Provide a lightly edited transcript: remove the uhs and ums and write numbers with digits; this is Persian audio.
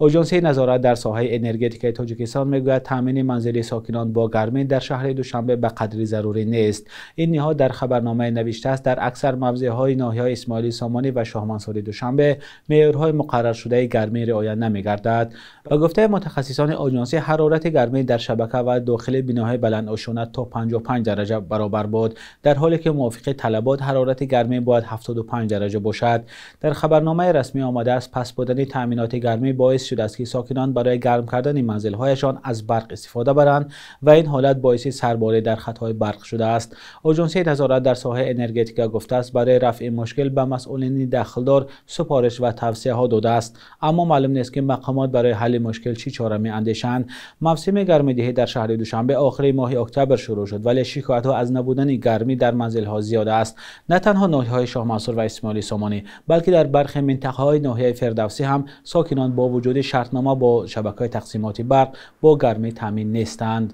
اژانسی نظارت در ساحه انرژتیک تاجیکستان میگوید تامین منزل ساکنان با گرمی در شهر دوشنبه به قدری ضروری نیست. این نهاد در خبرنامه نوشته است در اکثر موضع‌های ناحیه‌های اسماعیلی سامانی و شاه منصور دوشنبه معیارهای مقرر شده گرمی رعایت نمی‌گردد. با گفته متخصصان اژانسی حرارت گرمی در شبکه و داخل بناهای بلند عشونت تا 55 درجه برابر بود، در حالی که موافق طلبات حرارت گرمی باید 75 درجه باشد. در خبرنامه رسمی آمده است پس بودن تامینات گرمی باعث شده است که ساکنان برای گرم کردن منزل‌هایشان از برق استفاده برند و این حالت باعث سرباری در خطهای برق شده است. اژانسی نظارت در ساحه انرژتیک گفته است برای رفع مشکل به مسئولین دخلدار سفارش و توصیه ها داده است، اما معلوم نیست که مقامات برای حل مشکل چی چاره می اندیشند. موسم گرمادهی در شهر دوشنبه آخر ماه اکتبر شروع شد، ولی شکایت ها از نبودن گرمی در منزل ها زیاد است. نه تنها ناحیه های شاه منصور و اسماعیلی سامانی، بلکه در برخی منطقه های ناحیه فردوسی هم ساکنان با وجود شرطنامه با شبکه تقسیمات برق با گرمی تامین نیستند.